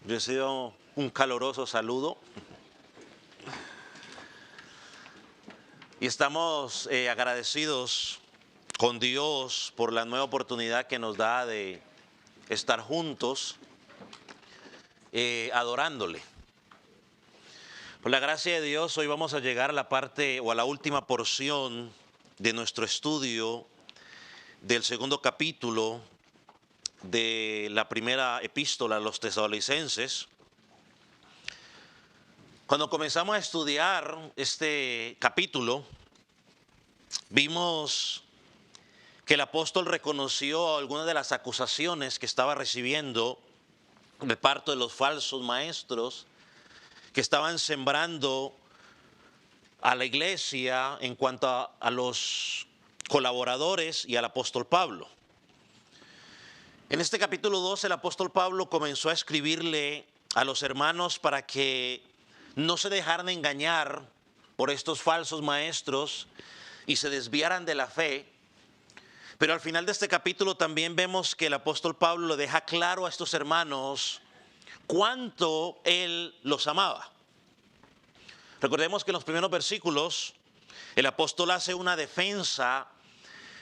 Recibo un caloroso saludo y estamos agradecidos con Dios por la nueva oportunidad que nos da de estar juntos adorándole. Por la gracia de Dios, hoy vamos a llegar a la parte o a la última porción de nuestro estudio del segundo capítulo de la primera epístola a los tesalonicenses. Cuando comenzamos a estudiar este capítulo, vimos que el apóstol reconoció algunas de las acusaciones que estaba recibiendo de parte de los falsos maestros que estaban sembrando a la iglesia en cuanto a los colaboradores y al apóstol Pablo. En este capítulo 2 el apóstol Pablo comenzó a escribirle a los hermanos para que no se dejaran engañar por estos falsos maestros y se desviaran de la fe. Pero al final de este capítulo también vemos que el apóstol Pablo le deja claro a estos hermanos cuánto él los amaba. Recordemos que en los primeros versículos el apóstol hace una defensa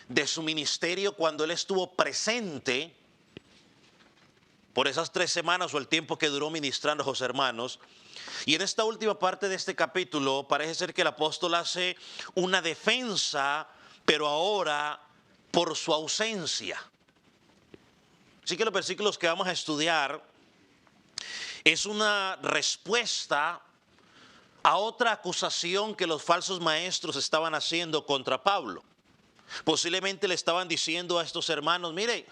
de su ministerio cuando él estuvo presente por esas 3 semanas o el tiempo que duró ministrando a los hermanos. Y en esta última parte de este capítulo parece ser que el apóstol hace una defensa, pero ahora por su ausencia. Así que los versículos que vamos a estudiar es una respuesta a otra acusación que los falsos maestros estaban haciendo contra Pablo. Posiblemente le estaban diciendo a estos hermanos: mire,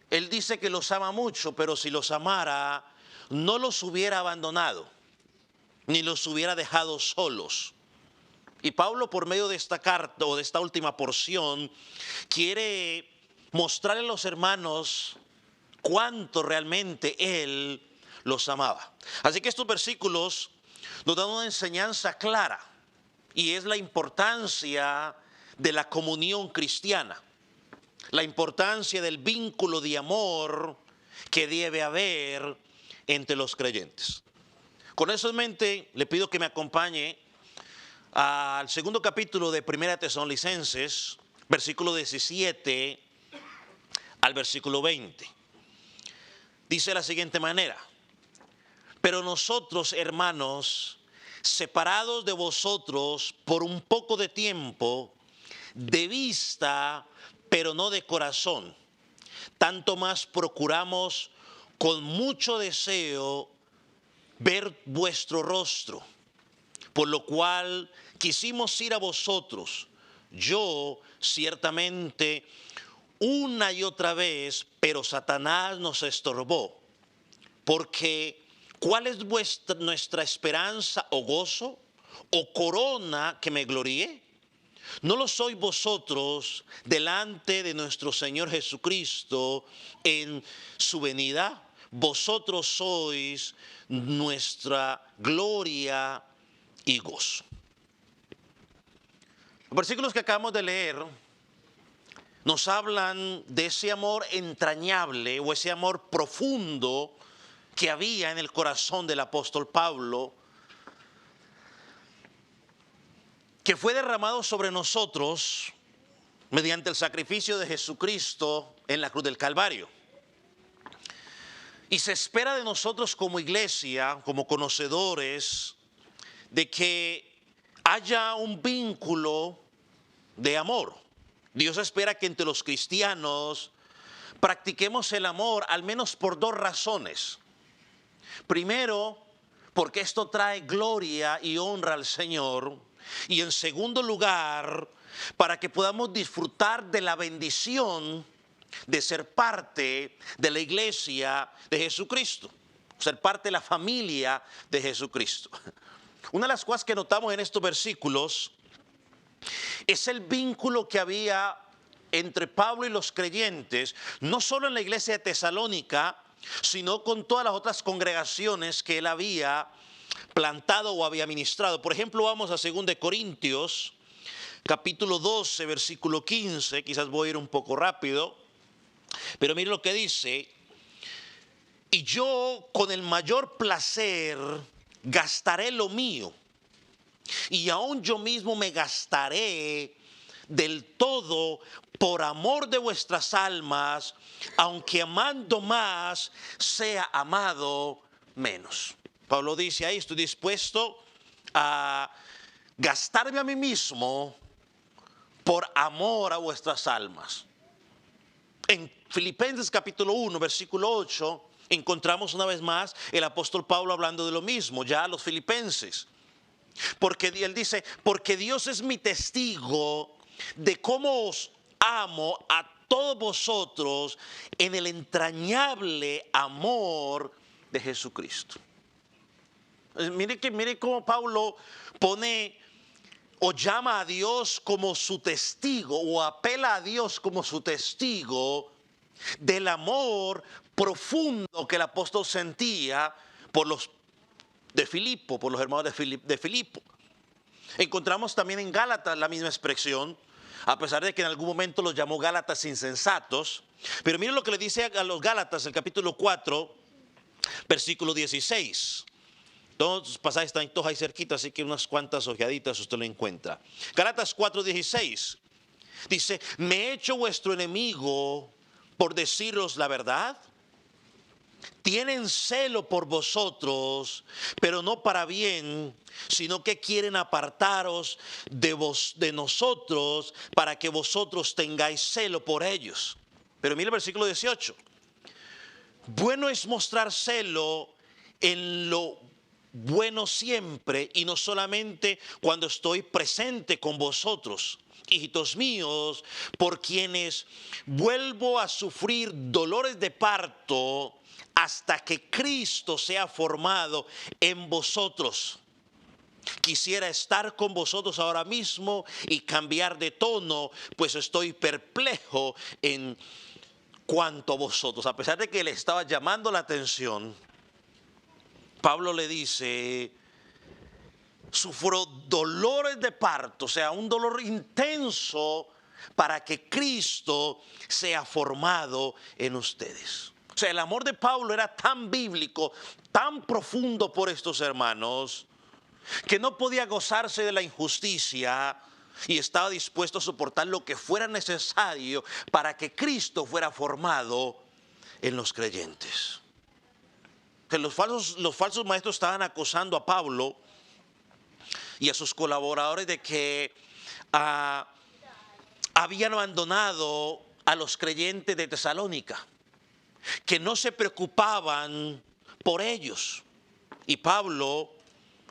él dice que los ama mucho, pero si los amara, no los hubiera abandonado, ni los hubiera dejado solos. Y Pablo, por medio de esta carta o de esta última porción, quiere mostrarle a los hermanos cuánto realmente él los amaba. Así que estos versículos nos dan una enseñanza clara, y es la importancia de la comunión cristiana, la importancia del vínculo de amor que debe haber entre los creyentes. Con eso en mente, le pido que me acompañe al segundo capítulo de Primera Tesalonicenses, versículo 17 al versículo 20. Dice de la siguiente manera: pero nosotros, hermanos, separados de vosotros por un poco de tiempo, de vista, pero no de corazón, tanto más procuramos con mucho deseo ver vuestro rostro, por lo cual quisimos ir a vosotros, yo ciertamente una y otra vez, pero Satanás nos estorbó, porque ¿cuál es nuestra esperanza o gozo o corona que me gloríe? ¿No lo sois vosotros delante de nuestro Señor Jesucristo en su venida? Vosotros sois nuestra gloria y gozo. Los versículos que acabamos de leer nos hablan de ese amor entrañable o ese amor profundo que había en el corazón del apóstol Pablo, que fue derramado sobre nosotros mediante el sacrificio de Jesucristo en la cruz del Calvario. Y se espera de nosotros como iglesia, como conocedores, de que haya un vínculo de amor. Dios espera que entre los cristianos practiquemos el amor al menos por 2 razones. Primero, porque esto trae gloria y honra al Señor. Y en segundo lugar, para que podamos disfrutar de la bendición de ser parte de la iglesia de Jesucristo, ser parte de la familia de Jesucristo. Una de las cosas que notamos en estos versículos es el vínculo que había entre Pablo y los creyentes, no solo en la iglesia de Tesalónica, sino con todas las otras congregaciones que él había plantado o había ministrado. Por ejemplo, vamos a 2 de Corintios, capítulo 12, versículo 15. Quizás voy a ir un poco rápido, pero mire lo que dice: y yo con el mayor placer gastaré lo mío, y aún yo mismo me gastaré del todo por amor de vuestras almas, aunque amando más, sea amado menos. Pablo dice ahí, estoy dispuesto a gastarme a mí mismo por amor a vuestras almas. En Filipenses capítulo 1, versículo 8, encontramos una vez más el apóstol Pablo hablando de lo mismo, ya a los filipenses. Porque él dice, porque Dios es mi testigo de cómo os amo a todos vosotros en el entrañable amor de Jesucristo. Mire cómo Pablo pone o llama a Dios como su testigo o apela a Dios como su testigo del amor profundo que el apóstol sentía por los de Filipo, por los hermanos de Filipo. Encontramos también en Gálatas la misma expresión, a pesar de que en algún momento los llamó Gálatas insensatos. Pero miren lo que le dice a los Gálatas, el capítulo 4, versículo 16. Todos los pasajes están todos ahí cerquita, así que unas cuantas ojeaditas usted lo encuentra. Gálatas 4:16 dice, ¿me he hecho vuestro enemigo por deciros la verdad? Tienen celo por vosotros, pero no para bien, sino que quieren apartaros de nosotros para que vosotros tengáis celo por ellos. Pero mire el versículo 18. Bueno es mostrar celo en lo bueno siempre y no solamente cuando estoy presente con vosotros, hijitos míos, por quienes vuelvo a sufrir dolores de parto hasta que Cristo sea formado en vosotros. Quisiera estar con vosotros ahora mismo y cambiar de tono, pues estoy perplejo en cuanto a vosotros. A pesar de que le estaba llamando la atención, Pablo le dice, sufro dolores de parto, o sea, un dolor intenso para que Cristo sea formado en ustedes. O sea, el amor de Pablo era tan bíblico, tan profundo por estos hermanos, que no podía gozarse de la injusticia y estaba dispuesto a soportar lo que fuera necesario para que Cristo fuera formado en los creyentes. Que los falsos maestros estaban acusando a Pablo y a sus colaboradores de que habían abandonado a los creyentes de Tesalónica, que no se preocupaban por ellos. Y Pablo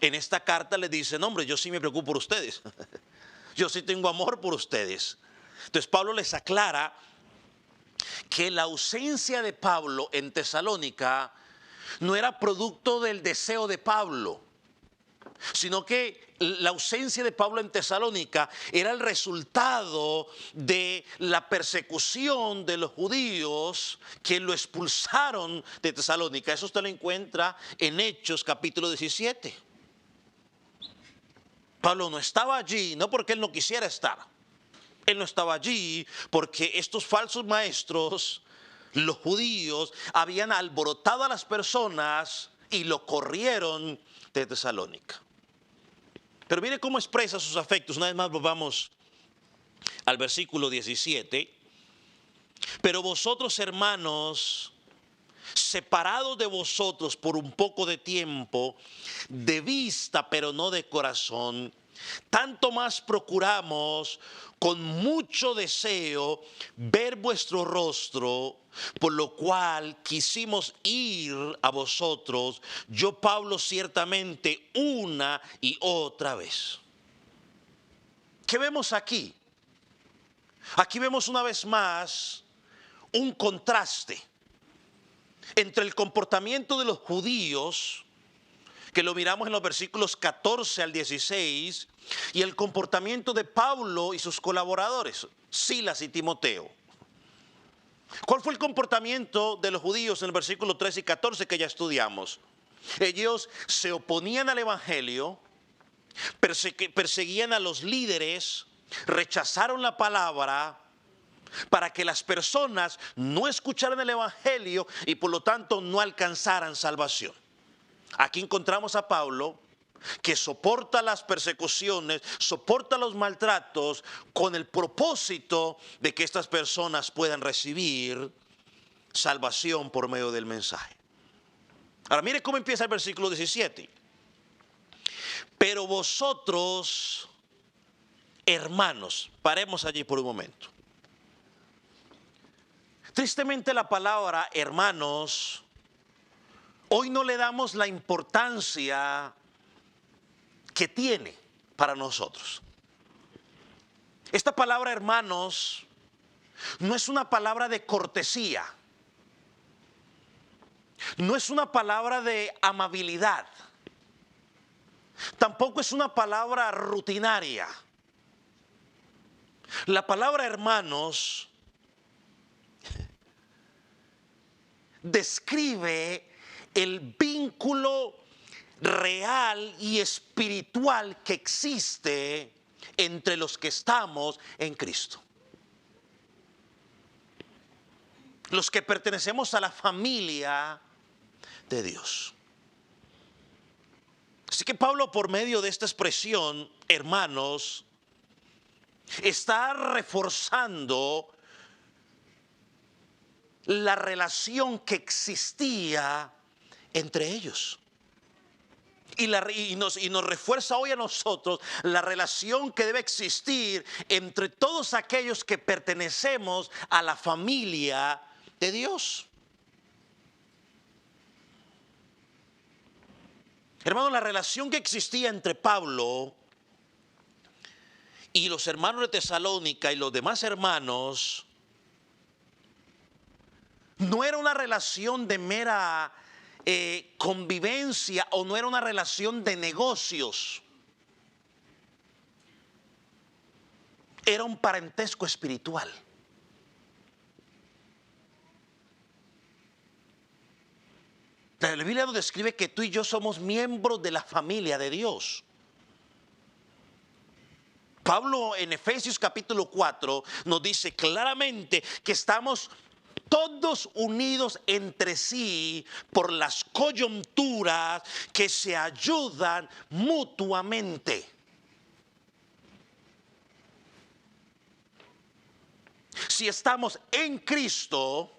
en esta carta les dice, no hombre, yo sí me preocupo por ustedes. Yo sí tengo amor por ustedes. Entonces Pablo les aclara que la ausencia de Pablo en Tesalónica no era producto del deseo de Pablo, sino que la ausencia de Pablo en Tesalónica era el resultado de la persecución de los judíos que lo expulsaron de Tesalónica. Eso usted lo encuentra en Hechos capítulo 17. Pablo no estaba allí, no porque él no quisiera estar. Él no estaba allí porque estos falsos maestros, los judíos, habían alborotado a las personas y lo corrieron de Tesalónica. Pero mire cómo expresa sus afectos. Una vez más volvamos al versículo 17. Pero vosotros, hermanos, separados de vosotros por un poco de tiempo, de vista pero no de corazón, tanto más procuramos con mucho deseo ver vuestro rostro, por lo cual quisimos ir a vosotros, yo Pablo ciertamente una y otra vez. ¿Qué vemos aquí? Aquí vemos una vez más un contraste entre el comportamiento de los judíos, que lo miramos en los versículos 14 al 16, y el comportamiento de Pablo y sus colaboradores, Silas y Timoteo. ¿Cuál fue el comportamiento de los judíos en el versículo 13 y 14 que ya estudiamos? Ellos se oponían al evangelio, perseguían a los líderes, rechazaron la palabra, para que las personas no escucharan el Evangelio y por lo tanto no alcanzaran salvación. Aquí encontramos a Pablo que soporta las persecuciones, soporta los maltratos con el propósito de que estas personas puedan recibir salvación por medio del mensaje. Ahora mire cómo empieza el versículo 17. Pero vosotros, hermanos, paremos allí por un momento. Tristemente la palabra hermanos, hoy no le damos la importancia que tiene para nosotros. Esta palabra hermanos no es una palabra de cortesía, no es una palabra de amabilidad, tampoco es una palabra rutinaria. La palabra hermanos describe el vínculo real y espiritual que existe entre los que estamos en Cristo. Los que pertenecemos a la familia de Dios. Así que Pablo, por medio de esta expresión, hermanos, está reforzando la relación que existía entre ellos. Y nos refuerza hoy a nosotros la relación que debe existir entre todos aquellos que pertenecemos a la familia de Dios. Hermano, la relación que existía entre Pablo y los hermanos de Tesalónica y los demás hermanos no era una relación de mera convivencia, o no era una relación de negocios. Era un parentesco espiritual. La Biblia nos describe que tú y yo somos miembros de la familia de Dios. Pablo en Efesios capítulo 4 nos dice claramente que estamos todos unidos entre sí por las coyunturas que se ayudan mutuamente. Si estamos en Cristo,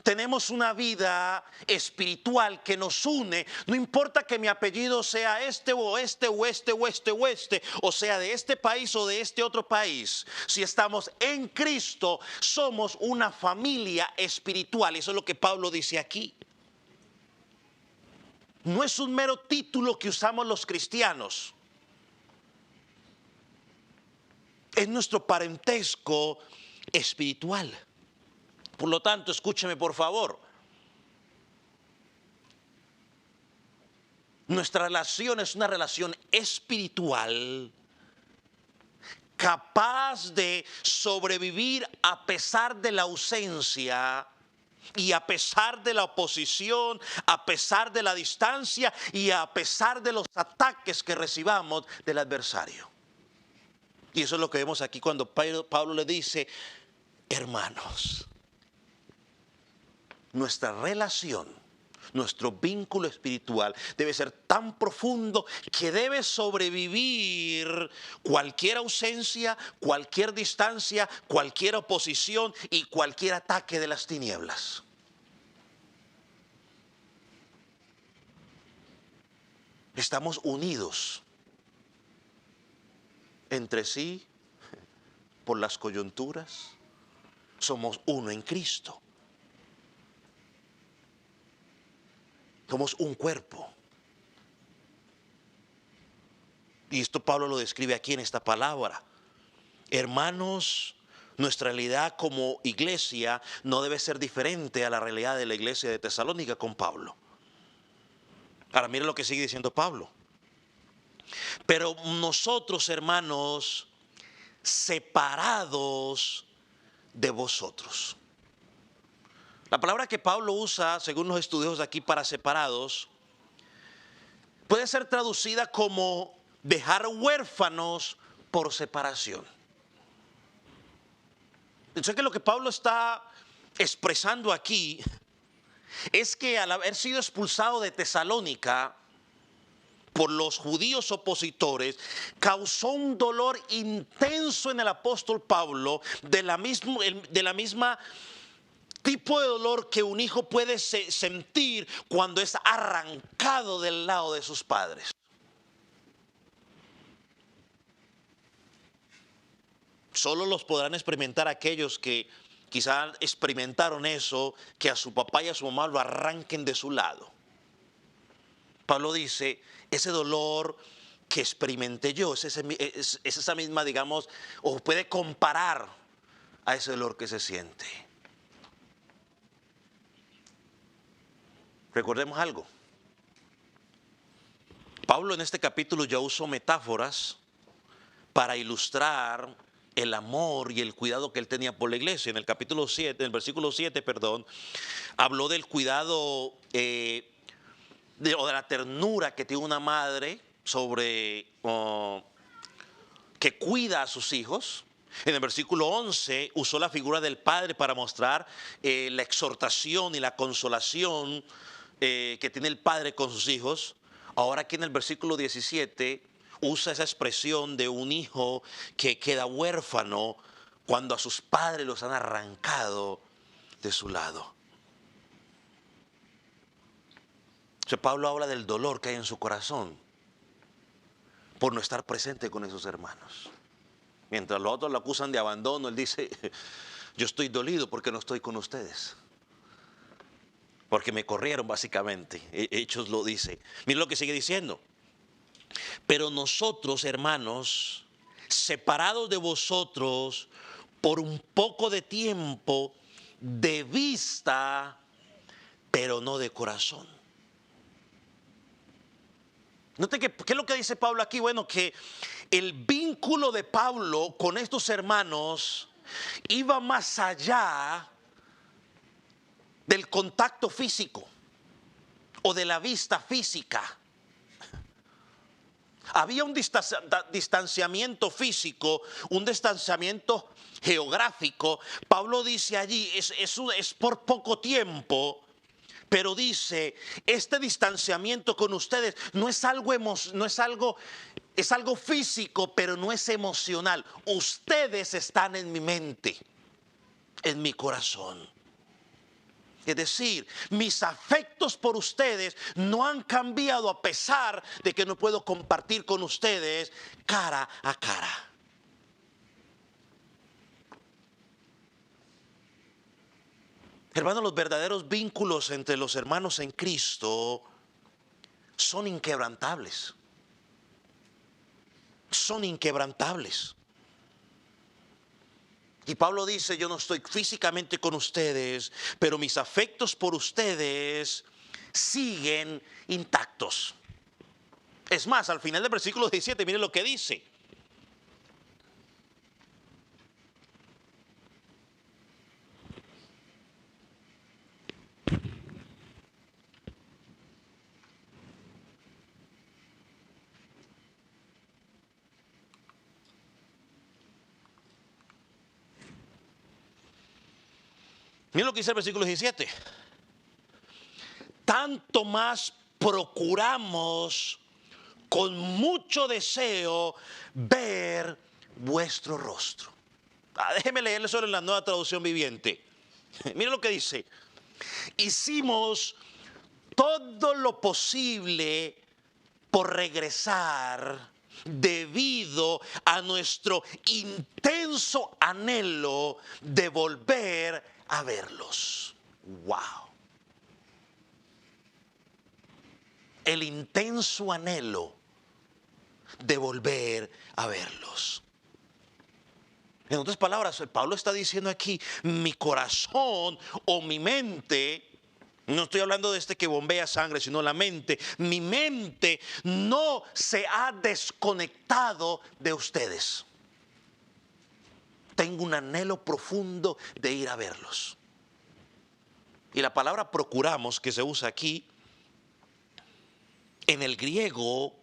tenemos una vida espiritual que nos une. No importa que mi apellido sea este o este o este o este o este, o sea de este país o de este otro país. Si estamos en Cristo, somos una familia espiritual. Eso es lo que Pablo dice aquí. No es un mero título que usamos los cristianos. Es nuestro parentesco espiritual. Por lo tanto, escúcheme por favor. Nuestra relación es una relación espiritual capaz de sobrevivir a pesar de la ausencia y a pesar de la oposición, a pesar de la distancia y a pesar de los ataques que recibamos del adversario. Y eso es lo que vemos aquí cuando Pablo le dice, hermanos. Nuestra relación, nuestro vínculo espiritual debe ser tan profundo que debe sobrevivir cualquier ausencia, cualquier distancia, cualquier oposición y cualquier ataque de las tinieblas. Estamos unidos entre sí por las coyunturas. Somos uno en Cristo. Somos un cuerpo. Y esto Pablo lo describe aquí en esta palabra. Hermanos, nuestra realidad como iglesia no debe ser diferente a la realidad de la iglesia de Tesalónica con Pablo. Ahora mire lo que sigue diciendo Pablo. Pero nosotros, hermanos, separados de vosotros. La palabra que Pablo usa, según los estudios aquí, para separados, puede ser traducida como dejar huérfanos por separación. Sé que lo que Pablo está expresando aquí es que al haber sido expulsado de Tesalónica por los judíos opositores, causó un dolor intenso en el apóstol Pablo, de la misma tipo de dolor que un hijo puede sentir cuando es arrancado del lado de sus padres. Solo los podrán experimentar aquellos que quizás experimentaron eso, que a su papá y a su mamá lo arranquen de su lado. Pablo dice, ese dolor que experimenté yo, es esa misma, digamos, o puede comparar a ese dolor que se siente. Recordemos algo. Pablo en este capítulo ya usó metáforas para ilustrar el amor y el cuidado que él tenía por la iglesia. En el capítulo 7, en el versículo 7, perdón, habló del cuidado o de la ternura que tiene una madre que cuida a sus hijos. En el versículo 11 usó la figura del padre para mostrar la exhortación y la consolación que tiene el padre con sus hijos. Ahora aquí en el versículo 17 usa esa expresión de un hijo que queda huérfano cuando a sus padres los han arrancado de su lado. O sea, Pablo habla del dolor que hay en su corazón por no estar presente con esos hermanos. Mientras los otros lo acusan de abandono, él dice, yo estoy dolido porque no estoy con ustedes. Porque me corrieron básicamente. Hechos lo dice. Miren lo que sigue diciendo. Pero nosotros, hermanos, separados de vosotros por un poco de tiempo, de vista, pero no de corazón. Note que, ¿qué es lo que dice Pablo aquí? Bueno, que el vínculo de Pablo con estos hermanos iba más allá del contacto físico o de la vista física. Había un distanciamiento físico, un distanciamiento geográfico. Pablo dice allí, es por poco tiempo. Pero dice, este distanciamiento con ustedes es algo físico, pero no es emocional. Ustedes están en mi mente, en mi corazón. Es decir, mis afectos por ustedes no han cambiado a pesar de que no puedo compartir con ustedes cara a cara. Hermanos, los verdaderos vínculos entre los hermanos en Cristo son inquebrantables. Son inquebrantables. Y Pablo dice, yo no estoy físicamente con ustedes, pero mis afectos por ustedes siguen intactos. Es más, al final del versículo 17, miren lo que dice. Miren lo que dice el versículo 17. Tanto más procuramos con mucho deseo ver vuestro rostro. Déjeme leerle solo en la Nueva Traducción Viviente. Miren lo que dice. Hicimos todo lo posible por regresar debido a nuestro intenso anhelo de volver a verlos. Wow. El intenso anhelo de volver a verlos. En otras palabras, Pablo está diciendo aquí, mi corazón o mi mente, no estoy hablando de este que bombea sangre, sino la mente, mi mente no se ha desconectado de ustedes. Tengo un anhelo profundo de ir a verlos. Y la palabra procuramos que se usa aquí, en el griego,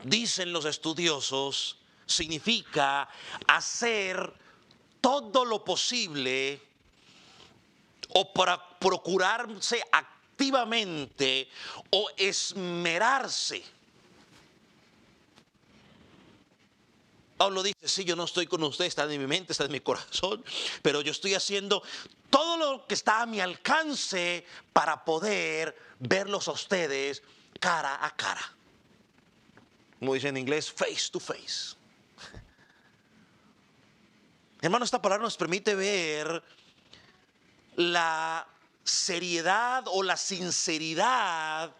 dicen los estudiosos, significa hacer todo lo posible o para procurarse activamente o esmerarse. Pablo dice, sí, yo no estoy con usted, está en mi mente, está en mi corazón, pero yo estoy haciendo todo lo que está a mi alcance para poder verlos a ustedes cara a cara. Como dice en inglés, face to face. Hermano, esta palabra nos permite ver la seriedad o la sinceridad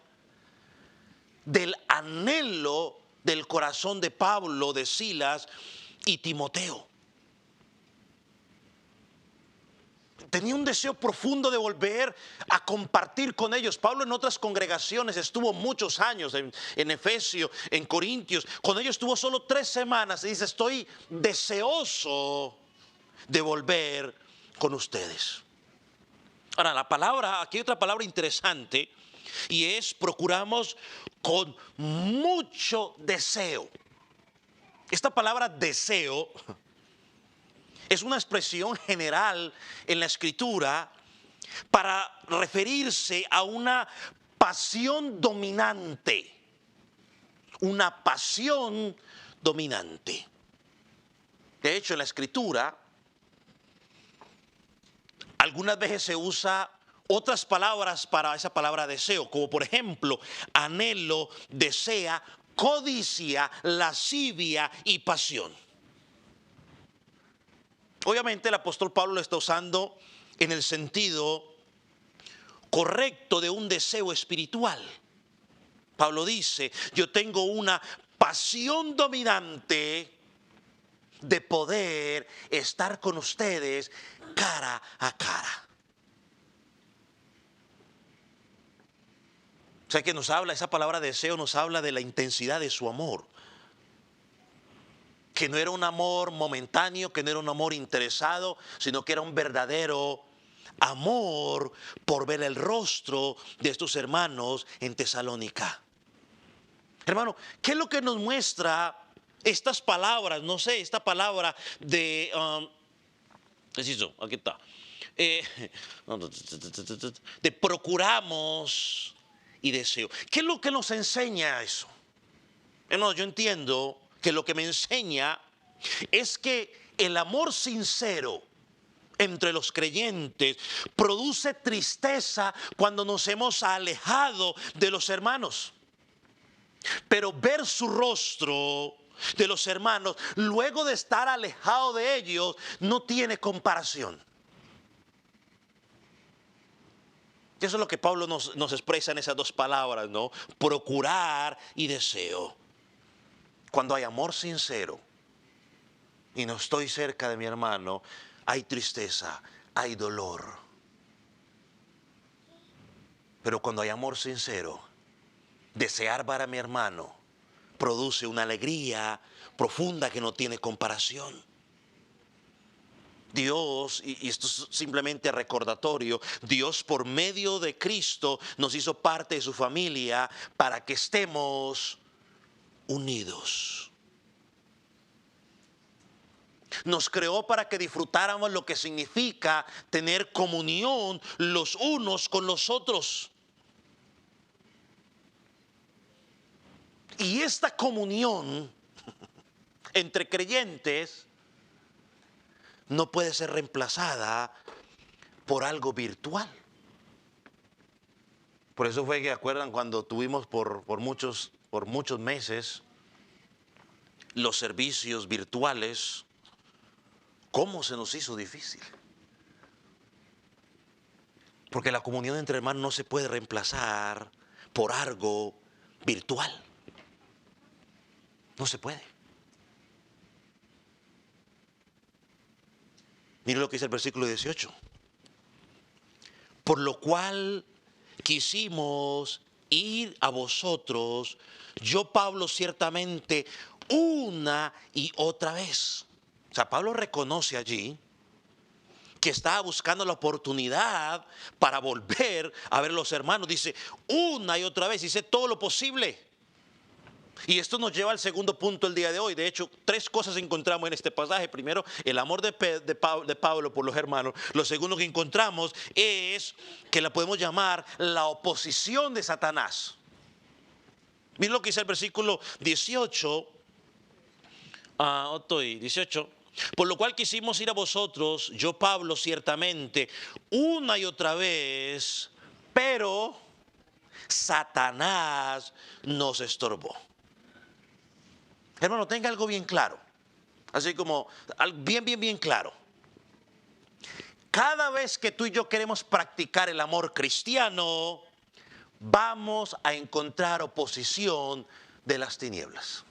del anhelo del corazón de Pablo, de Silas y Timoteo. Tenía un deseo profundo de volver a compartir con ellos. Pablo en otras congregaciones estuvo muchos años, en Efesio, en Corintios. Con ellos estuvo solo 3 semanas y dice, estoy deseoso de volver con ustedes. Ahora, la palabra, aquí hay otra palabra interesante y es procuramos con mucho deseo. Esta palabra deseo es una expresión general en la Escritura para referirse a una pasión dominante. Una pasión dominante. De hecho, en la Escritura, algunas veces se usa otras palabras para esa palabra deseo, como por ejemplo, anhelo, desea, codicia, lascivia y pasión. Obviamente el apóstol Pablo lo está usando en el sentido correcto de un deseo espiritual. Pablo dice, yo tengo una pasión dominante de poder estar con ustedes cara a cara. O sea que nos habla, esa palabra deseo nos habla de la intensidad de su amor. Que no era un amor momentáneo, que no era un amor interesado, sino que era un verdadero amor por ver el rostro de estos hermanos en Tesalónica. Hermano, ¿qué es lo que nos muestra estas palabras? No sé, esta palabra de... aquí está. De procuramos y deseo. ¿Qué es lo que nos enseña eso? Hermano, yo entiendo que lo que me enseña es que el amor sincero entre los creyentes produce tristeza cuando nos hemos alejado de los hermanos. Pero ver su rostro de los hermanos luego de estar alejado de ellos no tiene comparación. Y eso es lo que Pablo nos expresa en esas 2 palabras, ¿no? Procurar y deseo. Cuando hay amor sincero y no estoy cerca de mi hermano, hay tristeza, hay dolor. Pero cuando hay amor sincero, desear ver a mi hermano produce una alegría profunda que no tiene comparación. Dios, y esto es simplemente recordatorio, Dios por medio de Cristo nos hizo parte de su familia para que estemos unidos. Nos creó para que disfrutáramos lo que significa tener comunión los unos con los otros. Y esta comunión entre creyentes no puede ser reemplazada por algo virtual. Por eso fue que acuerdan cuando tuvimos por muchos meses los servicios virtuales, cómo se nos hizo difícil. Porque la comunión entre hermanos no se puede reemplazar por algo virtual. No se puede. Mire lo que dice el versículo 18. Por lo cual quisimos ir a vosotros, yo Pablo ciertamente una y otra vez. O sea, Pablo reconoce allí que estaba buscando la oportunidad para volver a ver a los hermanos. Dice una y otra vez, dice todo lo posible. Y esto nos lleva al segundo punto el día de hoy. De hecho, tres cosas encontramos en este pasaje. Primero, el amor de Pablo por los hermanos. Lo segundo que encontramos es que la podemos llamar la oposición de Satanás. Miren lo que dice el versículo 18. 18. Por lo cual quisimos ir a vosotros, yo Pablo ciertamente, una y otra vez, pero Satanás nos estorbó. Hermano, tenga algo bien claro. Así como, bien claro. Cada vez que tú y yo queremos practicar el amor cristiano, vamos a encontrar oposición de las tinieblas.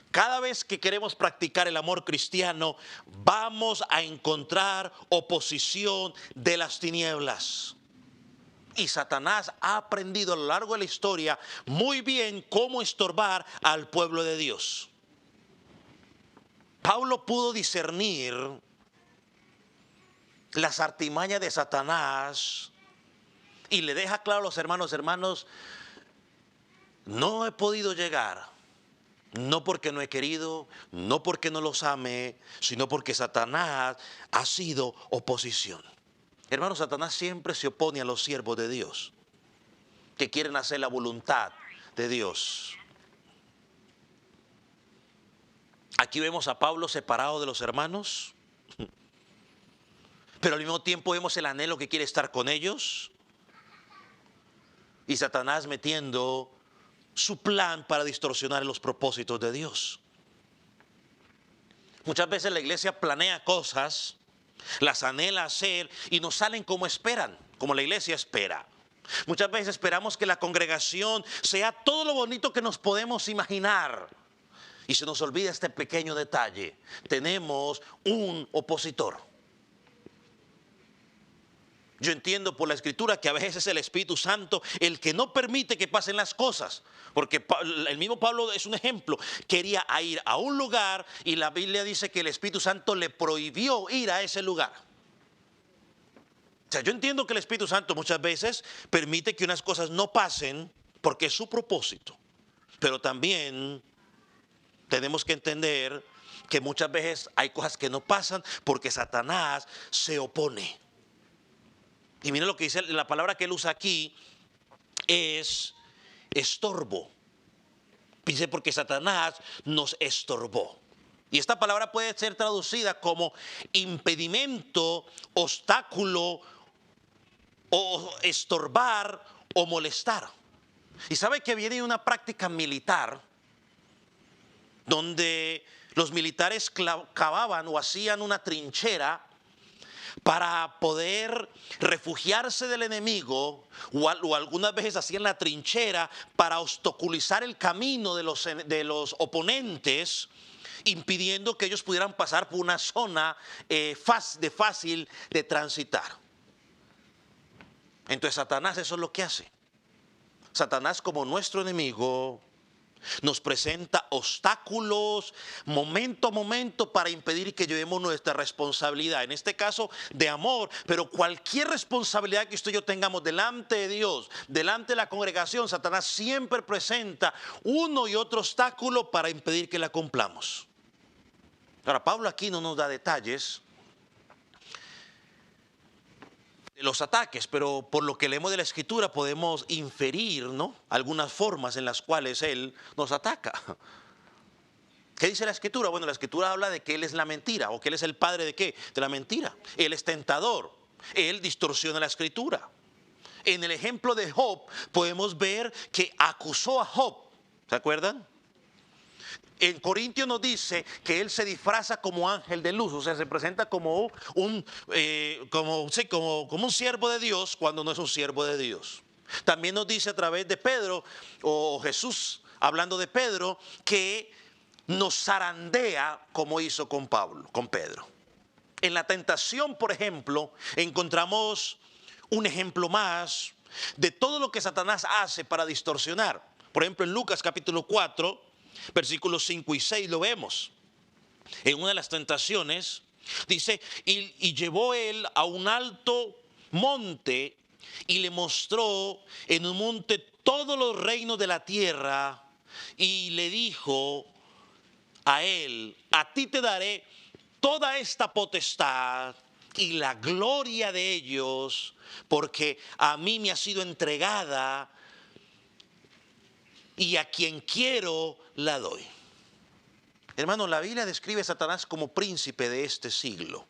Cada vez que queremos practicar el amor cristiano, vamos a encontrar oposición de las tinieblas. Y Satanás ha aprendido a lo largo de la historia muy bien cómo estorbar al pueblo de Dios. Pablo pudo discernir las artimañas de Satanás y le deja claro a los hermanos, no he podido llegar, no porque no he querido, no porque no los ame, sino porque Satanás ha sido oposición. Hermano, Satanás siempre se opone a los siervos de Dios, que quieren hacer la voluntad de Dios. Aquí vemos a Pablo separado de los hermanos, pero al mismo tiempo vemos el anhelo que quiere estar con ellos. Y Satanás metiendo su plan para distorsionar los propósitos de Dios. Muchas veces la iglesia planea cosas, las anhela hacer y no salen como esperan, como la iglesia espera. Muchas veces esperamos que la congregación sea todo lo bonito que nos podemos imaginar. Y se nos olvida este pequeño detalle. Tenemos un opositor. Yo entiendo por la Escritura que a veces es el Espíritu Santo el que no permite que pasen las cosas. Porque el mismo Pablo es un ejemplo. Quería ir a un lugar y la Biblia dice que el Espíritu Santo le prohibió ir a ese lugar. O sea, yo entiendo que el Espíritu Santo muchas veces permite que unas cosas no pasen porque es su propósito. Pero también tenemos que entender que muchas veces hay cosas que no pasan porque Satanás se opone. Y miren lo que dice la palabra que él usa aquí es estorbo. Dice porque Satanás nos estorbó. Y esta palabra puede ser traducida como impedimento, obstáculo, o estorbar o molestar. Y sabe que viene de una práctica militar donde los militares cavaban o hacían una trinchera para poder refugiarse del enemigo, o algunas veces hacían la trinchera para obstaculizar el camino de los oponentes, impidiendo que ellos pudieran pasar por una zona fácil de transitar. Entonces Satanás eso es lo que hace. Satanás, como nuestro enemigo, nos presenta obstáculos momento a momento para impedir que llevemos nuestra responsabilidad, en este caso de amor, pero cualquier responsabilidad que usted y yo tengamos delante de Dios, delante de la congregación, Satanás siempre presenta uno y otro obstáculo para impedir que la cumplamos. Ahora, Pablo aquí no nos da detalles de los ataques, pero por lo que leemos de la Escritura podemos inferir, ¿no?, algunas formas en las cuales él nos ataca. ¿Qué dice la Escritura? Bueno, la Escritura habla de que él es la mentira, o que él es el padre de ¿qué? De la mentira. Él es tentador, él distorsiona la Escritura. En el ejemplo de Job podemos ver que acusó a Job, ¿se acuerdan? En Corintios nos dice que él se disfraza como ángel de luz, o sea, se presenta como un siervo de Dios cuando no es un siervo de Dios. También nos dice a través de Pedro, o Jesús hablando de Pedro, que nos zarandea como hizo con Pedro. En la tentación, por ejemplo, encontramos un ejemplo más de todo lo que Satanás hace para distorsionar. Por ejemplo, en Lucas capítulo 4, versículos 5 y 6 lo vemos. En una de las tentaciones dice, y llevó él a un alto monte y le mostró en un monte todos los reinos de la tierra y le dijo a él: a ti te daré toda esta potestad y la gloria de ellos, porque a mí me ha sido entregada y a quien quiero la doy. Hermano, la Biblia describe a Satanás como príncipe de este siglo.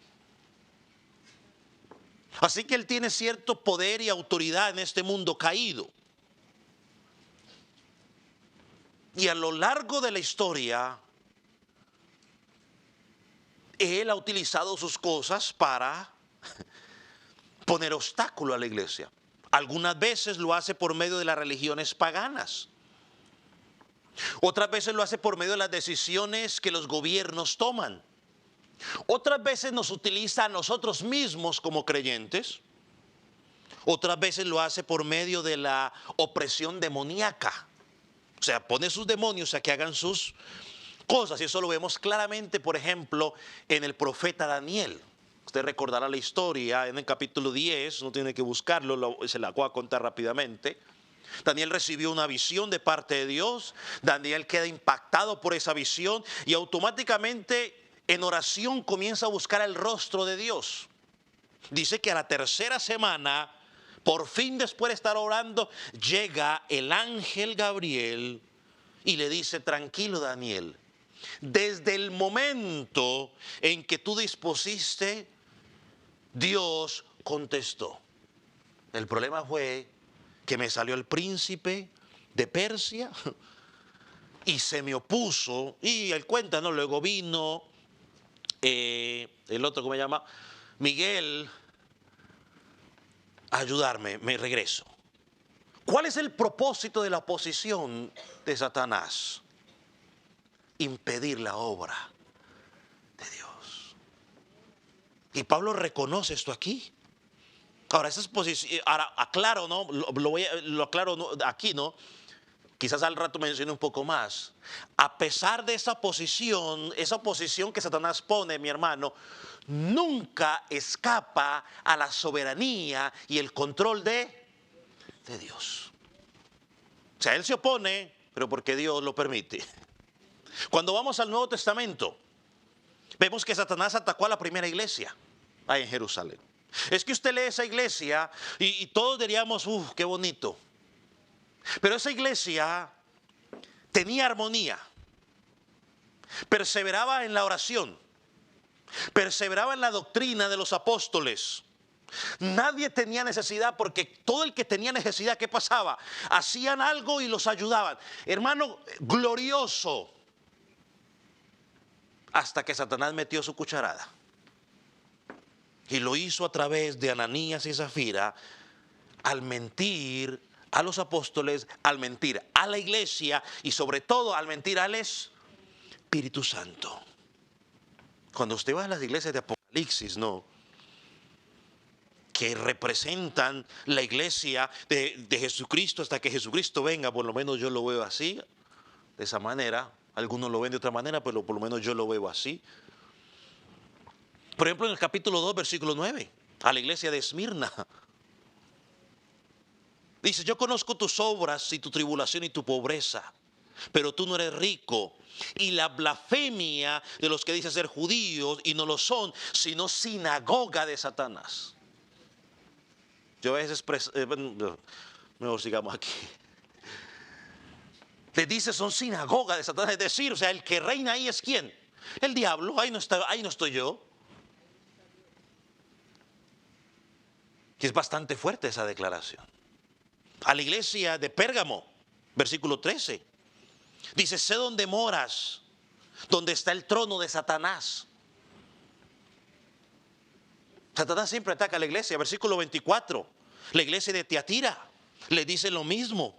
Así que él tiene cierto poder y autoridad en este mundo caído. Y a lo largo de la historia, él ha utilizado sus cosas para poner obstáculo a la iglesia. Algunas veces lo hace por medio de las religiones paganas. Otras veces lo hace por medio de las decisiones que los gobiernos toman. Otras veces nos utiliza a nosotros mismos como creyentes. Otras veces lo hace por medio de la opresión demoníaca. O sea, pone sus demonios a que hagan sus cosas. Y eso lo vemos claramente, por ejemplo, en el profeta Daniel. Usted recordará la historia en el capítulo 10, no tiene que buscarlo, se la voy a contar rápidamente. Daniel recibió una visión de parte de Dios. Daniel queda impactado por esa visión y automáticamente en oración comienza a buscar el rostro de Dios. Dice que a la tercera semana, por fin después de estar orando, llega el ángel Gabriel y le dice: tranquilo, Daniel, desde el momento en que tú dispusiste, Dios contestó. El problema fue que me salió el príncipe de Persia y se me opuso. Y él cuenta, ¿no? Luego vino el otro, ¿cómo se llama? Miguel, a ayudarme, me regreso. ¿Cuál es el propósito de la oposición de Satanás? Impedir la obra de Dios. Y Pablo reconoce esto aquí. Ahora, esa es posición. Ahora, aclaro, ¿no? Lo aclaro, ¿no? Aquí, ¿no? Quizás al rato mencione un poco más. A pesar de esa oposición que Satanás pone, mi hermano, nunca escapa a la soberanía y el control de Dios. O sea, él se opone, pero porque Dios lo permite. Cuando vamos al Nuevo Testamento, vemos que Satanás atacó a la primera iglesia ahí en Jerusalén. Es que usted lee esa iglesia y todos diríamos: qué bonito. Pero esa iglesia tenía armonía, perseveraba en la oración, perseveraba en la doctrina de los apóstoles. Nadie tenía necesidad, porque todo el que tenía necesidad, ¿qué pasaba? Hacían algo y los ayudaban. Hermano, glorioso. Hasta que Satanás metió su cucharada. Y lo hizo a través de Ananías y Zafira, al mentir a los apóstoles, al mentir a la iglesia y sobre todo al mentir al Espíritu Santo. Cuando usted va a las iglesias de Apocalipsis, ¿no?, que representan la iglesia de Jesucristo hasta que Jesucristo venga, por lo menos yo lo veo así, de esa manera. Algunos lo ven de otra manera, pero por lo menos yo lo veo así. Por ejemplo, en el capítulo 2, versículo 9, a la iglesia de Esmirna. Dice: yo conozco tus obras y tu tribulación y tu pobreza, pero tú no eres rico. Y la blasfemia de los que dicen ser judíos y no lo son, sino sinagoga de Satanás. Yo a veces, mejor sigamos aquí. Les dice: son sinagoga de Satanás. Es decir, o sea, el que reina ahí es ¿quién? El diablo. Ahí no estoy yo. Y es bastante fuerte esa declaración. A la iglesia de Pérgamo, versículo 13, dice: sé dónde moras, donde está el trono de Satanás. Satanás siempre ataca a la iglesia. Versículo 24, la iglesia de Tiatira le dice lo mismo.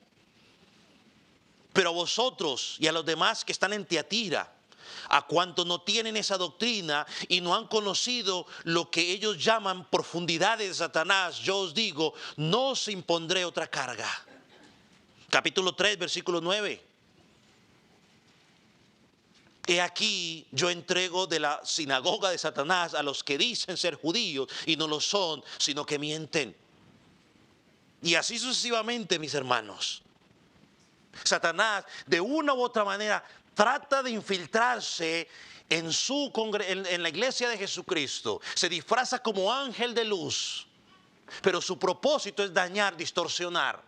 Pero a vosotros y a los demás que están en Tiatira, a cuantos no tienen esa doctrina y no han conocido lo que ellos llaman profundidades de Satanás, yo os digo: no os impondré otra carga. Capítulo 3, versículo 9. He aquí, yo entrego de la sinagoga de Satanás a los que dicen ser judíos y no lo son, sino que mienten. Y así sucesivamente, mis hermanos. Satanás, de una u otra manera, trata de infiltrarse en la iglesia de Jesucristo. Se disfraza como ángel de luz, pero su propósito es dañar, distorsionar.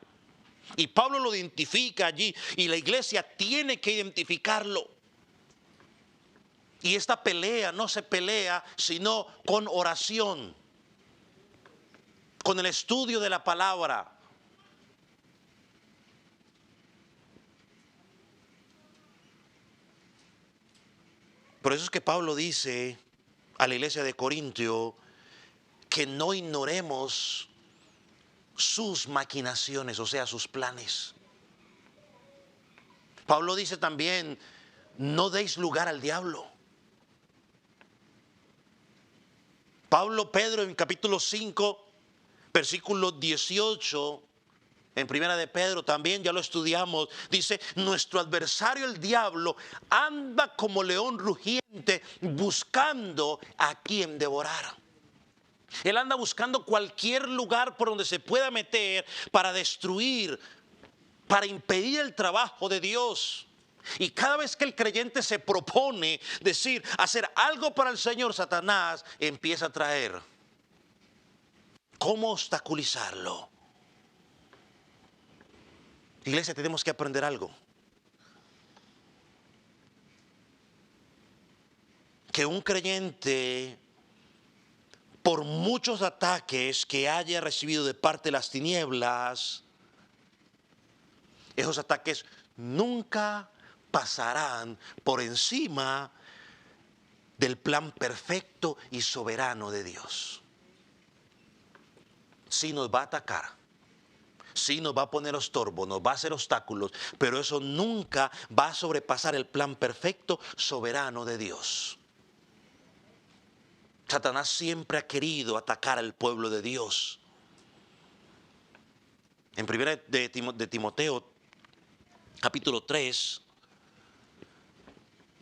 Y Pablo lo identifica allí y la iglesia tiene que identificarlo. Y esta pelea no se pelea sino con oración, con el estudio de la palabra. Por eso es que Pablo dice a la iglesia de Corintio que no ignoremos sus maquinaciones, o sea, sus planes. Pablo dice también, no deis lugar al diablo. Pedro en capítulo 5, versículo 18, en primera de Pedro también, ya lo estudiamos, dice, nuestro adversario el diablo anda como león rugiente buscando a quien devorar. Él anda buscando cualquier lugar por donde se pueda meter para destruir, para impedir el trabajo de Dios. Y cada vez que el creyente se propone hacer algo para el Señor, Satanás empieza a traer cómo obstaculizarlo. Iglesia, tenemos que aprender algo. Que un creyente, por muchos ataques que haya recibido de parte de las tinieblas, esos ataques nunca pasarán por encima del plan perfecto y soberano de Dios. Sí nos va a atacar, sí nos va a poner estorbo, nos va a hacer obstáculos, pero eso nunca va a sobrepasar el plan perfecto, soberano de Dios. Satanás siempre ha querido atacar al pueblo de Dios. En primera de Timoteo, capítulo 3,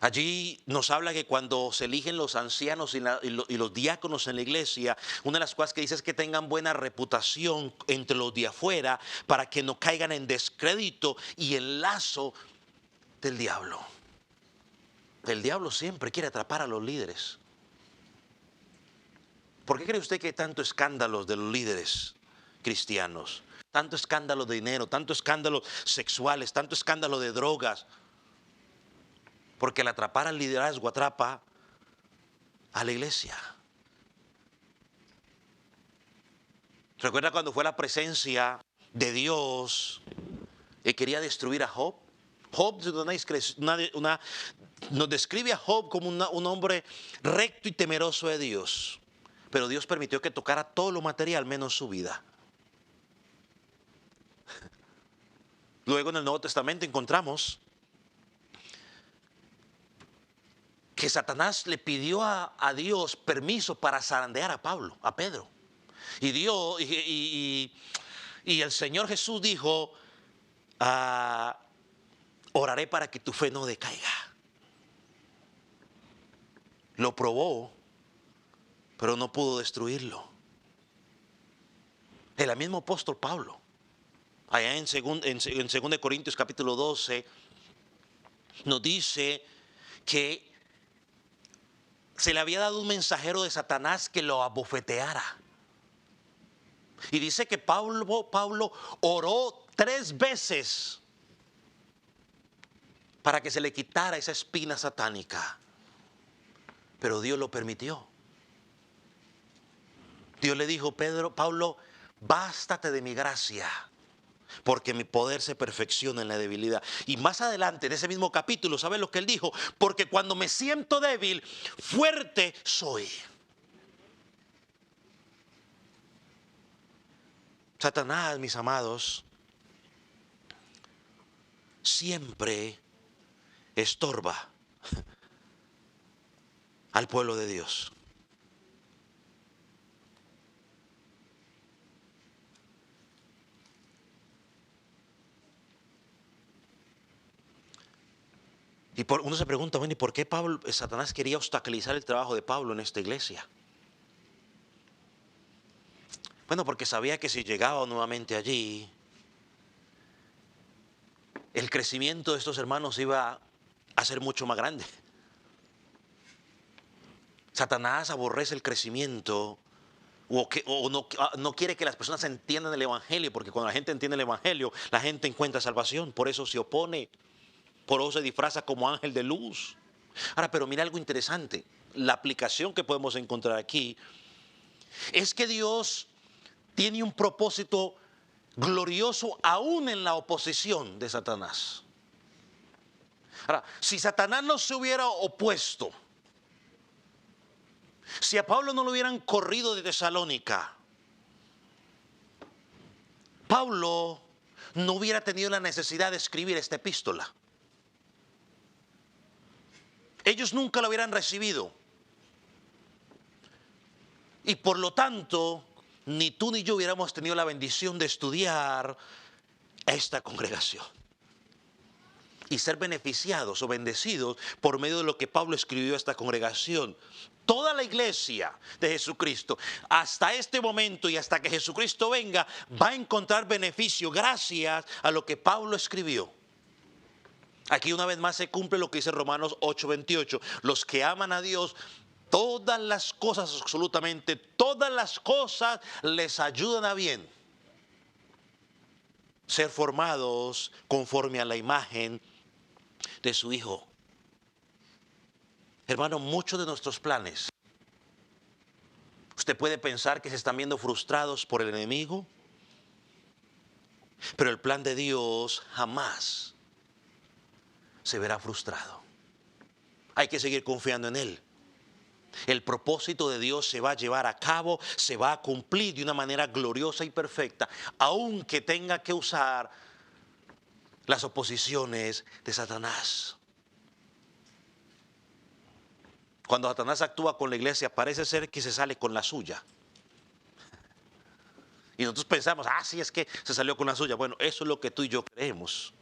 allí nos habla que cuando se eligen los ancianos y los diáconos en la iglesia, una de las cosas que dice es que tengan buena reputación entre los de afuera para que no caigan en descrédito y en lazo del diablo. El diablo siempre quiere atrapar a los líderes. ¿Por qué cree usted que hay tanto escándalo de los líderes cristianos? Tanto escándalo de dinero, tanto escándalo sexuales, tanto escándalo de drogas. Porque el atrapar al liderazgo atrapa a la iglesia. ¿Recuerda cuando fue la presencia de Dios y quería destruir a Job? Job nos describe a Job como un hombre recto y temeroso de Dios. Pero Dios permitió que tocara todo lo material menos su vida. Luego en el Nuevo Testamento encontramos que Satanás le pidió a Dios permiso para zarandear a Pedro. Y el Señor Jesús dijo, oraré para que tu fe no decaiga. Lo probó, pero no pudo destruirlo. El mismo apóstol Pablo, allá en 2 Corintios capítulo 12, nos dice que se le había dado un mensajero de Satanás que lo abofeteara. Y dice que Pablo oró 3 veces para que se le quitara esa espina satánica. Pero Dios lo permitió. Dios le dijo, Pablo, bástate de mi gracia, porque mi poder se perfecciona en la debilidad. Y más adelante, en ese mismo capítulo, ¿sabe lo que él dijo? Porque cuando me siento débil, fuerte soy. Satanás, mis amados, siempre estorba al pueblo de Dios. Y uno se pregunta, bueno, ¿y por qué Satanás quería obstaculizar el trabajo de Pablo en esta iglesia? Bueno, porque sabía que si llegaba nuevamente allí, el crecimiento de estos hermanos iba a ser mucho más grande. Satanás aborrece el crecimiento o no quiere que las personas entiendan el Evangelio, porque cuando la gente entiende el Evangelio, la gente encuentra salvación. Por eso se opone, por eso se disfraza como ángel de luz. Ahora, pero mira algo interesante. La aplicación que podemos encontrar aquí es que Dios tiene un propósito glorioso aún en la oposición de Satanás. Ahora, si Satanás no se hubiera opuesto, si a Pablo no lo hubieran corrido de Tesalónica, Pablo no hubiera tenido la necesidad de escribir esta epístola. Ellos nunca lo hubieran recibido. Y por lo tanto, ni tú ni yo hubiéramos tenido la bendición de estudiar esta congregación y ser beneficiados o bendecidos por medio de lo que Pablo escribió a esta congregación. Toda la iglesia de Jesucristo, hasta este momento y hasta que Jesucristo venga, va a encontrar beneficio gracias a lo que Pablo escribió. Aquí una vez más se cumple lo que dice Romanos 8:28. Los que aman a Dios, todas las cosas, absolutamente todas las cosas les ayudan a bien. Ser formados conforme a la imagen de su Hijo. Hermano, muchos de nuestros planes, usted puede pensar que se están viendo frustrados por el enemigo, pero el plan de Dios jamás se verá frustrado. Hay que seguir confiando en Él. El propósito de Dios se va a llevar a cabo, se va a cumplir de una manera gloriosa y perfecta, aunque tenga que usar las oposiciones de Satanás. Cuando Satanás actúa con la iglesia, parece ser que se sale con la suya. Y nosotros pensamos, sí, es que se salió con la suya. Bueno, eso es lo que tú y yo creemos.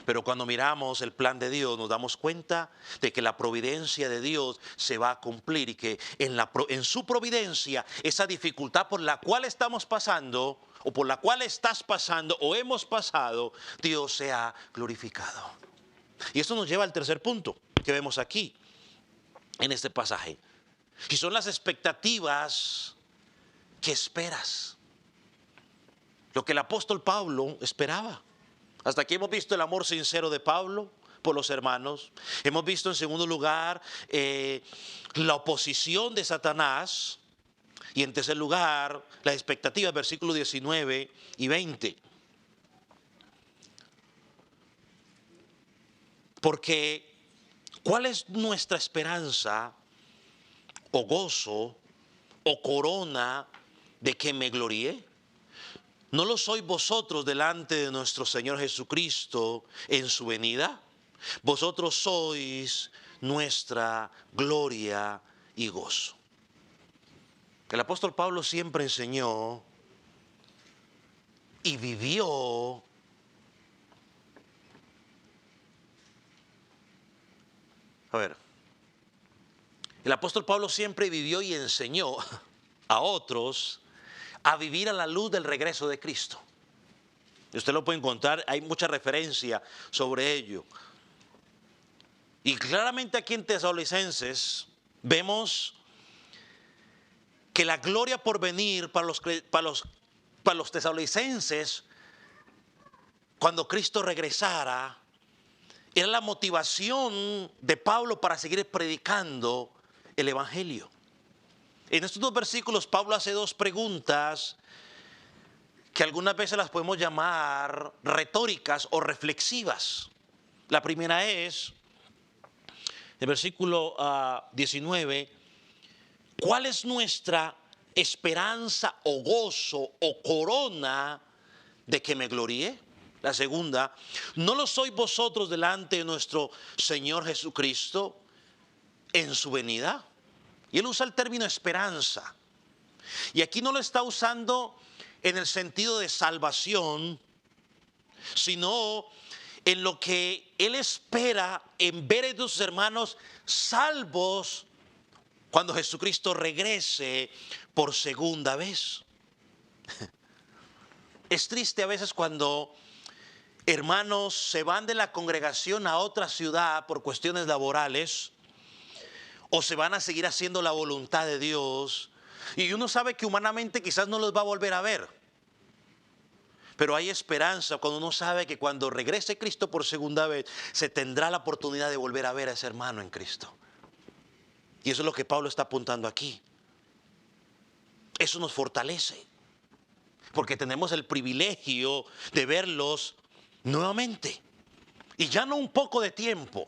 Pero cuando miramos el plan de Dios, nos damos cuenta de que la providencia de Dios se va a cumplir y que en su providencia, esa dificultad por la cual estamos pasando, o por la cual estás pasando, o hemos pasado, Dios sea glorificado. Y esto nos lleva al tercer punto que vemos aquí, en este pasaje. Y son las expectativas que esperas. Lo que el apóstol Pablo esperaba. Hasta aquí hemos visto el amor sincero de Pablo por los hermanos. Hemos visto en segundo lugar la oposición de Satanás. Y en tercer lugar, las expectativas, versículos 19 y 20. Porque, ¿cuál es nuestra esperanza o gozo o corona de que me gloríe? ¿No lo sois vosotros delante de nuestro Señor Jesucristo en su venida? Vosotros sois nuestra gloria y gozo. El apóstol Pablo siempre enseñó y vivió el apóstol Pablo siempre vivió y enseñó a otros a vivir a la luz del regreso de Cristo. Y usted lo puede encontrar, hay mucha referencia sobre ello. Y claramente aquí en Tesalonicenses vemos que la gloria por venir para los tesalonicenses, cuando Cristo regresara, era la motivación de Pablo para seguir predicando el Evangelio. En estos dos versículos Pablo hace dos preguntas que algunas veces las podemos llamar retóricas o reflexivas. La primera es, el versículo 19, ¿cuál es nuestra esperanza o gozo o corona de que me gloríe? La segunda, ¿no lo sois vosotros delante de nuestro Señor Jesucristo en su venida? Y él usa el término esperanza. Y aquí no lo está usando en el sentido de salvación, sino en lo que él espera en ver a sus hermanos salvos cuando Jesucristo regrese por segunda vez. Es triste a veces cuando hermanos se van de la congregación a otra ciudad por cuestiones laborales, o se van a seguir haciendo la voluntad de Dios, y uno sabe que humanamente quizás no los va a volver a ver. Pero hay esperanza cuando uno sabe que cuando regrese Cristo por segunda vez, se tendrá la oportunidad de volver a ver a ese hermano en Cristo. Y eso es lo que Pablo está apuntando aquí. Eso nos fortalece, porque tenemos el privilegio de verlos nuevamente. Y ya no un poco de tiempo,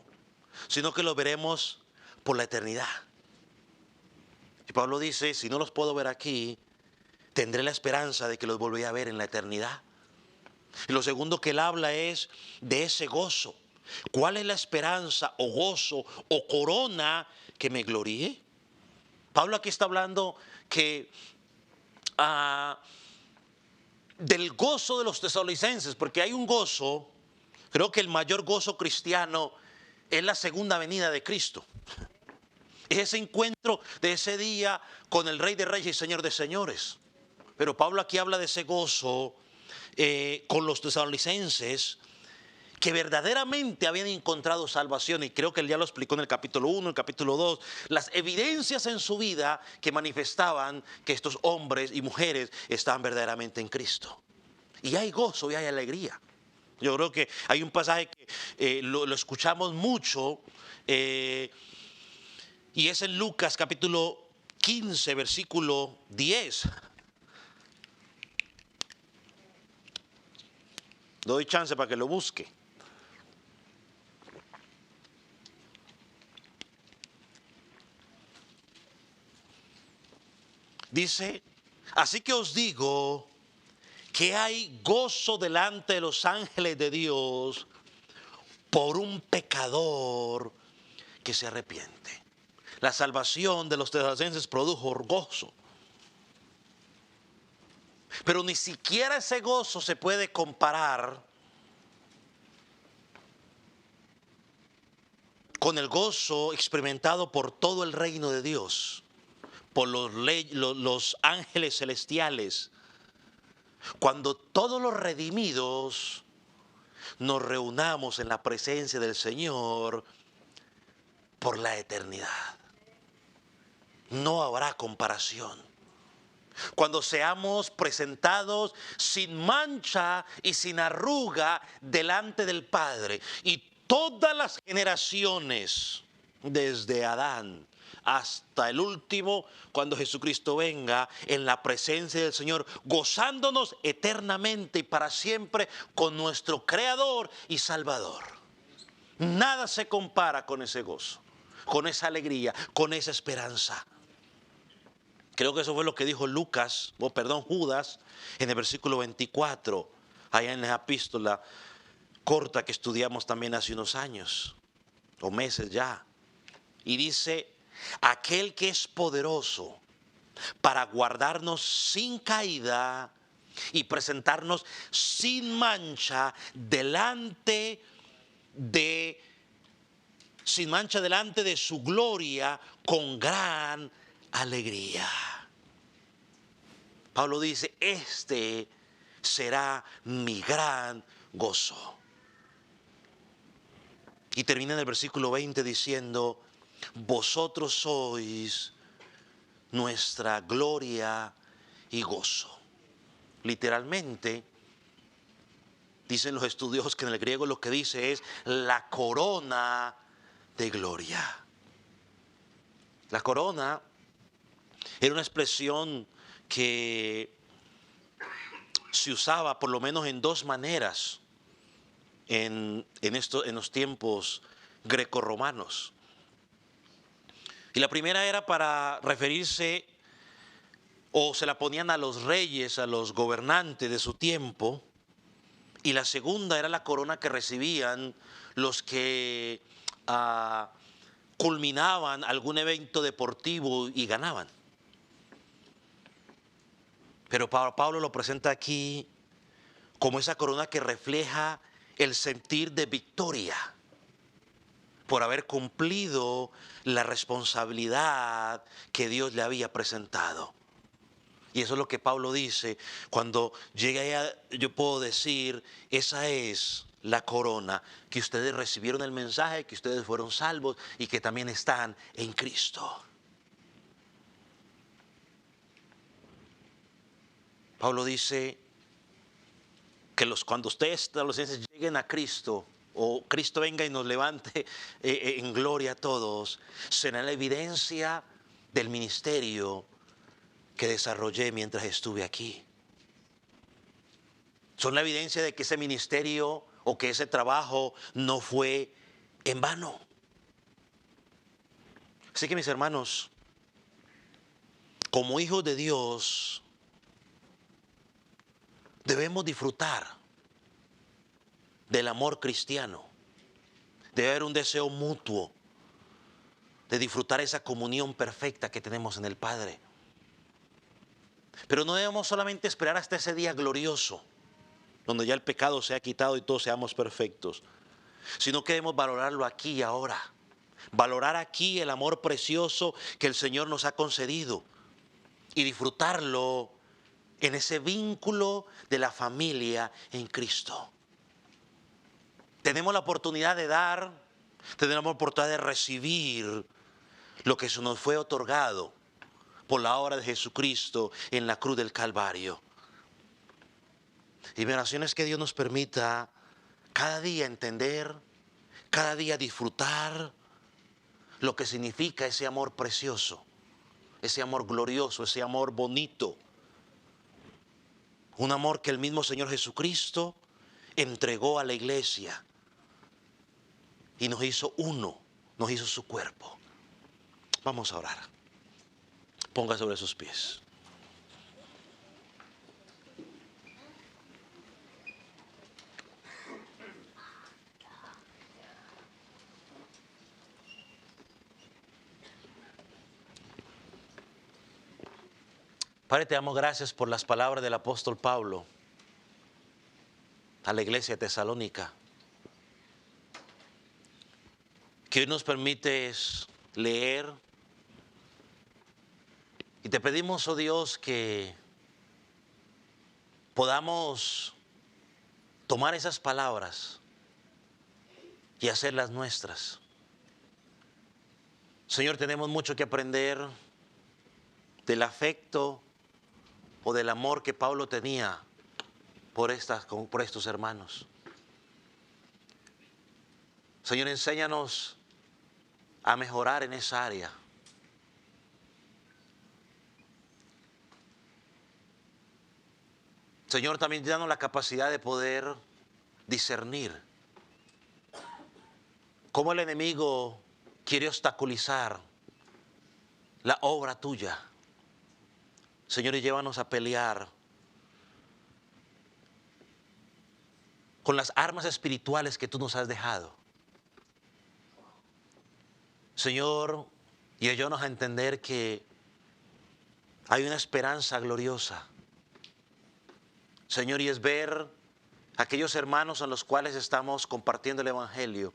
sino que los veremos por la eternidad. Y Pablo dice, si no los puedo ver aquí, tendré la esperanza de que los volveré a ver en la eternidad. Y lo segundo que él habla es de ese gozo. ¿Cuál es la esperanza o gozo o corona que me gloríe? Pablo aquí está hablando que del gozo de los tesalonicenses, porque hay un gozo, creo que el mayor gozo cristiano es la segunda venida de Cristo. Es ese encuentro de ese día con el Rey de Reyes y Señor de Señores. Pero Pablo aquí habla de ese gozo con los tesalonicenses que verdaderamente habían encontrado salvación, y creo que él ya lo explicó en el capítulo 1, el capítulo 2, las evidencias en su vida que manifestaban que estos hombres y mujeres estaban verdaderamente en Cristo. Y hay gozo y hay alegría. Yo creo que hay un pasaje que lo escuchamos mucho, y es en Lucas capítulo 15, versículo 10. Doy chance para que lo busque. Dice, así que os digo que hay gozo delante de los ángeles de Dios por un pecador que se arrepiente. La salvación de los tesalonicenses produjo gozo. Pero ni siquiera ese gozo se puede comparar con el gozo experimentado por todo el reino de Dios, por los ángeles celestiales, cuando todos los redimidos nos reunamos en la presencia del Señor por la eternidad. No habrá comparación. Cuando seamos presentados sin mancha y sin arruga delante del Padre, y todas las generaciones, desde Adán hasta el último, cuando Jesucristo venga, en la presencia del Señor, gozándonos eternamente y para siempre con nuestro Creador y Salvador. Nada se compara con ese gozo, con esa alegría, con esa esperanza. Creo que eso fue lo que dijo Judas, en el versículo 24, allá en la epístola corta que estudiamos también hace unos años, o meses ya. Y dice, aquel que es poderoso para guardarnos sin caída y presentarnos sin mancha delante de su gloria con gran alegría. Pablo dice, este será mi gran gozo. Y termina en el versículo 20 diciendo, vosotros sois nuestra gloria y gozo. Literalmente, dicen los estudiosos que en el griego lo que dice es la corona de gloria. La corona era una expresión que se usaba por lo menos en dos maneras en los tiempos grecorromanos. Y la primera era para referirse, o se la ponían a los reyes, a los gobernantes de su tiempo, y la segunda era la corona que recibían los que culminaban algún evento deportivo y ganaban. Pero Pablo lo presenta aquí como esa corona que refleja el sentir de victoria por haber cumplido la responsabilidad que Dios le había presentado. Y eso es lo que Pablo dice, cuando llegue allá yo puedo decir, esa es la corona, que ustedes recibieron el mensaje, que ustedes fueron salvos y que también están en Cristo. Pablo dice que cuando ustedes, los lleguen a Cristo, o Cristo venga y nos levante en gloria a todos, será la evidencia del ministerio que desarrollé mientras estuve aquí. Son la evidencia de que ese ministerio o que ese trabajo no fue en vano. Así que, mis hermanos, como hijos de Dios, debemos disfrutar del amor cristiano. Debe haber un deseo mutuo de disfrutar esa comunión perfecta que tenemos en el Padre. Pero no debemos solamente esperar hasta ese día glorioso, donde ya el pecado se ha quitado y todos seamos perfectos, sino que debemos valorarlo aquí y ahora. Valorar aquí el amor precioso que el Señor nos ha concedido y disfrutarlo en ese vínculo de la familia en Cristo. Tenemos la oportunidad de dar, tenemos la oportunidad de recibir lo que se nos fue otorgado por la obra de Jesucristo en la cruz del Calvario. Y mi oración es que Dios nos permita cada día entender, cada día disfrutar lo que significa ese amor precioso, ese amor glorioso, ese amor bonito. Un amor que el mismo Señor Jesucristo entregó a la iglesia y nos hizo uno, nos hizo su cuerpo. Vamos a orar. Ponga sobre sus pies. Padre, te damos gracias por las palabras del apóstol Pablo a la iglesia de Tesalónica, que hoy nos permites leer. Y te pedimos, oh Dios, que podamos tomar esas palabras y hacerlas nuestras. Señor, tenemos mucho que aprender del afecto o del amor que Pablo tenía por estos hermanos. Señor, enséñanos a mejorar en esa área. Señor, también danos la capacidad de poder discernir cómo el enemigo quiere obstaculizar la obra tuya. Señor, y llévanos a pelear con las armas espirituales que tú nos has dejado. Señor, y ayúdanos a entender que hay una esperanza gloriosa. Señor, y es ver a aquellos hermanos a los cuales estamos compartiendo el Evangelio,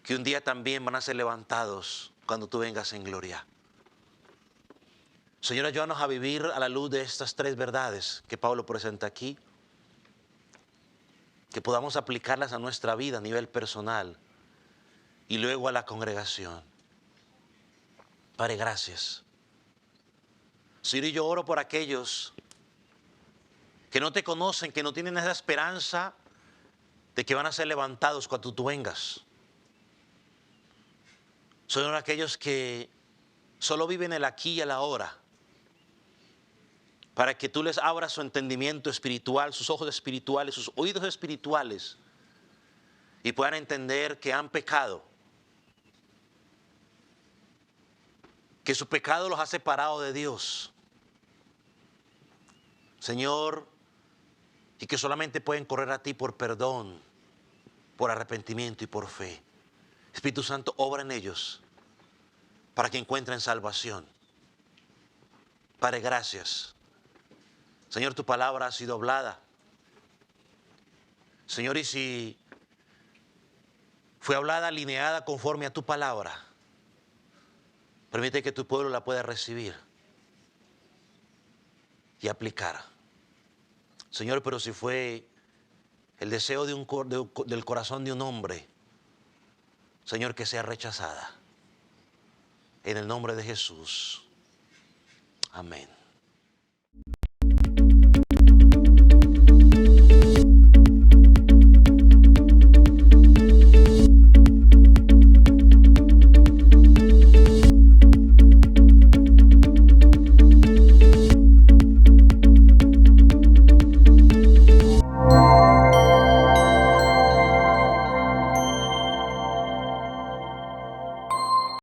que un día también van a ser levantados cuando tú vengas en gloria. Señor, ayúdanos a vivir a la luz de estas tres verdades que Pablo presenta aquí, que podamos aplicarlas a nuestra vida a nivel personal y luego a la congregación. Padre, gracias. Señor, y yo oro por aquellos que no te conocen, que no tienen esa esperanza de que van a ser levantados cuando tú vengas. Son aquellos que solo viven el aquí y el ahora, para que tú les abras su entendimiento espiritual, sus ojos espirituales, sus oídos espirituales, y puedan entender que han pecado, que su pecado los ha separado de Dios, Señor, y que solamente pueden correr a ti por perdón, por arrepentimiento y por fe. Espíritu Santo, obra en ellos para que encuentren salvación. Padre, gracias. Señor, tu palabra ha sido hablada. Señor, y si fue hablada alineada conforme a tu palabra, permite que tu pueblo la pueda recibir y aplicar. Señor, pero si fue el deseo del corazón de un hombre, Señor, que sea rechazada. En el nombre de Jesús. Amén.